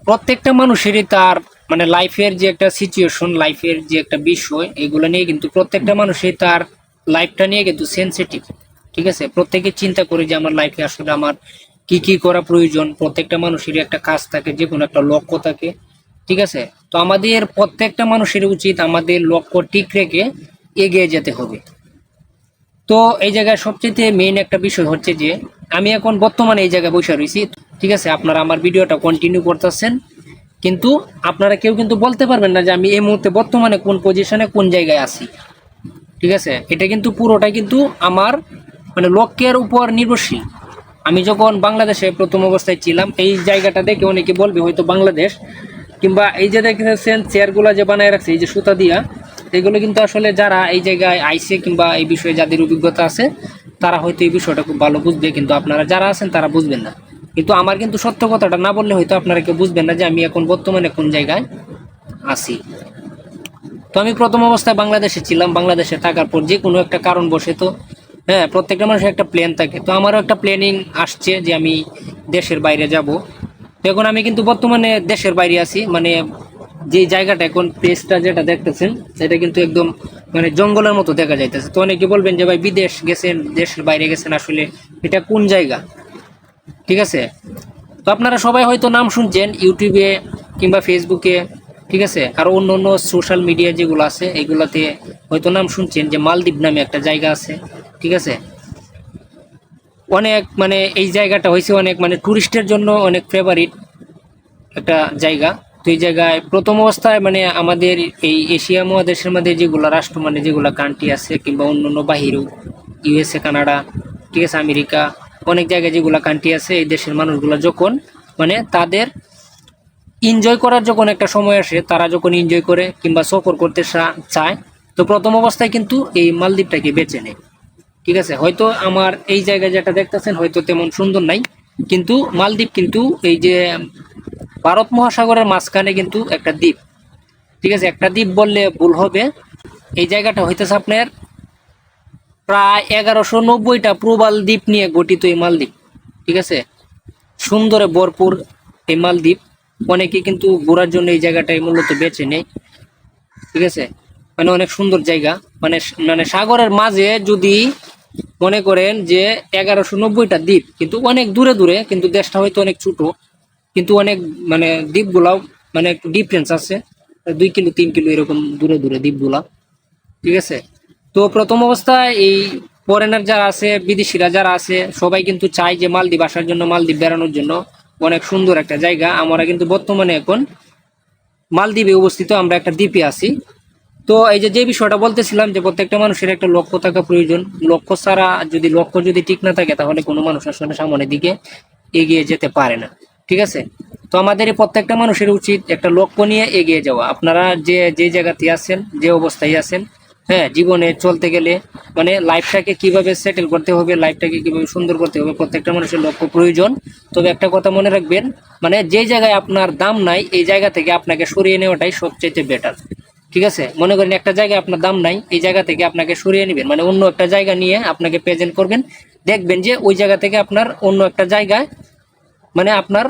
প্রত্যেকটা মানুষেরই তার মানে লাইফের যে একটা সিচুয়েশন, লাইফের যে একটা বিষয়, এগুলো নিয়ে কিন্তু প্রত্যেকটা মানুষই তার লাইফটা নিয়ে কিন্তু সেনসিটিভ। ঠিক আছে, প্রত্যেকে চিন্তা করে যে আমার লাইফে আসলে আমার কি কি করা প্রয়োজন। প্রত্যেকটা মানুষেরই একটা কাজ থাকে, যে কোনো একটা লক্ষ্য থাকে। ঠিক আছে, তো আমাদের প্রত্যেকটা মানুষের উচিত আমাদের লক্ষ্য ঠিক রেখে এগিয়ে যেতে হবে। তো এই জায়গায় সবচেয়ে মেইন একটা বিষয় হচ্ছে যে আমি এখন বর্তমানে এই জায়গায় বসে রয়েছি। ঠিক আছে, আপনারা আমার ভিডিওটা কন্টিনিউ করতেছেন, কিন্তু আপনারা কেউ কিন্তু বলতে পারবেন না যে আমি এই মুহূর্তে বর্তমানে কোন পজিশনে কোন জায়গায় আছি। ঠিক আছে, এটা কিন্তু পুরোটাই কিন্তু আমার মানে লক্ষ্যের উপর নির্ভরশীল। আমি যখন বাংলাদেশে প্রথম অবস্থায় ছিলাম, এই জায়গাটা দেখে অনেকে বলবে হয়তো বাংলাদেশ, কিংবা এই যে দেখতেছেন চেয়ারগুলো যে বানায় রাখছে এই যে সুতা দিয়া, এগুলো কিন্তু আসলে যারা এই জায়গায় আইসে কিংবা এই বিষয়ে যাদের অভিজ্ঞতা আছে তারা হয়তো এই বিষয়টা খুব ভালো বুঝবে, কিন্তু আপনারা যারা আছেন তারা বুঝবেন না। কিন্তু আমার কিন্তু সত্য কথাটা না বললে হয়তো আপনারা কেউ বুঝবেন না যে আমি এখন বর্তমানে কোন জায়গায় আছি। তো আমি প্রথম অবস্থায় বাংলাদেশে ছিলাম, বাংলাদেশে থাকার পর যে কোনো একটা কারণ বসে তো হ্যাঁ, প্রত্যেকটা মানুষের একটা প্ল্যান থাকে। তো আমারও একটা প্ল্যানিং আসছে যে আমি দেশের বাইরে যাব। তো এখন আমি কিন্তু বর্তমানে দেশের বাইরে আছি, মানে যে জায়গাটা এখন প্লেসটা যেটা দেখতেছেন সেটা কিন্তু একদম মানে জঙ্গলের মতো দেখা যাইতেছে। তো অনেকে বলবেন যে ভাই বিদেশ গেছেন, দেশের বাইরে গেছেন, আসলে এটা কোন জায়গা? ঠিক আছে, তো আপনারা সবাই হয়তো নাম শুনছেন ইউটিউবে কিংবা ফেসবুকে। ঠিক আছে, আর অন্য অন্য সোশ্যাল মিডিয়া যেগুলো আছে এগুলাতে হয়তো নাম শুনছেন যে মালদ্বীপ নামে একটা জায়গা আছে। ঠিক আছে, অনেক মানে এই জায়গাটা হয়েছে অনেক মানে টুরিস্টের জন্য অনেক ফেভারিট একটা জায়গা। তো এই জায়গায় প্রথম অবস্থায় মানে আমাদের এই এশিয়া মহাদেশের মধ্যে যেগুলো রাষ্ট্র মানে যেগুলো কান্ট্রি আছে কিংবা অন্য অন্য বাহিরেও, ইউএসএ, কানাডা, ঠিক আছে, আমেরিকা, অনেক জায়গায় যেগুলো কান্ট্রি আছে, এই দেশের মানুষগুলো যখন মানে তাদের এনজয় করার যখন একটা সময় আসে, তারা যখন এনজয় করে কিংবা সফর করতে চায়, তো প্রথম অবস্থায় কিন্তু এই মালদ্বীপটাকে বেছে নেয়। ঠিক আছে, হয়তো আমার এই জায়গায় যেটা দেখতেছেন হয়তো তেমন সুন্দর নাই, কিন্তু মালদ্বীপ কিন্তু এই যে ভারত মহাসাগরের মাঝখানে কিন্তু একটা দ্বীপ। ঠিক আছে, একটা দ্বীপ বললে ভুল হবে। এই জায়গাটা হইতেছে আপনার প্রায় 1190টা প্রবাল দ্বীপ নিয়ে গঠিত এই মালদ্বীপ। ঠিক আছে, সুন্দরে ভরপুর এই মালদ্বীপ। অনেকে কিন্তু ঘোরার জন্য এই জায়গাটাই মূলত বেছে নেয়। ঠিক আছে, মানে অনেক সুন্দর জায়গা। মানে মানে সাগরের মাঝে যদি মনে করেন যে 1190টা দ্বীপ, কিন্তু অনেক দূরে দূরে, কিন্তু দেশটা হয়তো অনেক ছোট, কিন্তু অনেক মানে দ্বীপগুলাও মানে একটু ডিফারেন্স আছে, 2 কিলো 3 কিলো এরকম দূরে দূরে দ্বীপগুলা। ঠিক আছে, তো প্রথম অবস্থায় এই ফরেনার যারা আছে, বিদেশিরা যারা আছে, সবাই কিন্তু চায় যে মালদ্বীপ আসার জন্য, মালদ্বীপ বেড়ানোর জন্য। অনেক সুন্দর একটা জায়গা। আমরা কিন্তু বর্তমানে এখন মালদ্বীপে অবস্থিত, আমরা একটা দ্বীপে আছি। তো এই যে বিষয়টা বলতেছিলাম যে প্রত্যেকটা মানুষের একটা লক্ষ্য থাকা প্রয়োজন। লক্ষ্য ছাড়া যদি লক্ষ্য যদি ঠিক না থাকে তাহলে কোনো মানুষ আসলে সামনের দিকে এগিয়ে যেতে পারে না। ঠিক আছে, তো আমাদের এই প্রত্যেকটা মানুষের উচিত একটা লক্ষ্য নিয়ে এগিয়ে যাওয়া। আপনারা যে যে জায়গাতে আছেন, যে অবস্থায় আছেন, হ্যাঁ, জীবনে চলতে গেলে মানে লাইফটাকে কিভাবে সেটেল করতে হবে, লাইফটাকে কিভাবে সুন্দর করতে হবে, প্রত্যেকটা মানুষের লক্ষ্য প্রয়োজন। তবে একটা কথা মনে রাখবেন, মানে যে জায়গায় আপনার দাম নাই এই জায়গা থেকে আপনাকে সরিয়ে নেওয়াটাই সবচেয়ে বেটার। ঠিক আছে, মনে করেন একটা জায়গায় আপনার দাম নাই, এই জায়গা থেকে আপনাকে সরিয়ে নেবেন, মানে অন্য একটা জায়গা নিয়ে আপনাকে প্রেজেন্ট করবেন। দেখবেন যে ওই জায়গা থেকে আপনার অন্য একটা জায়গায় মানে আপনার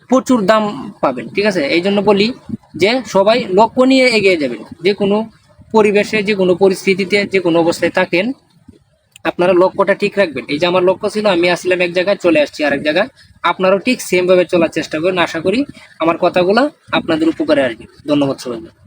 প্রচুর দাম পাবেন। ঠিক আছে, এই জন্য বলি যে সবাই লক্ষ্য নিয়ে এগিয়ে যাবেন। যে কোনো পরিবেশে, যে কোনো পরিস্থিতিতে, যে কোনো অবস্থায় থাকেন, আপনারা লক্ষ্যটা ঠিক রাখবেন। এই যে আমার লক্ষ্য ছিল, আমি আসলাম এক জায়গায়, চলে আসছি আরেক জায়গায়। আপনারাও ঠিক সেম ভাবে চলার চেষ্টা করেন। আশা করি আমার কথাগুলো আপনাদের উপকারে আসবে। ধন্যবাদ সবাইকে।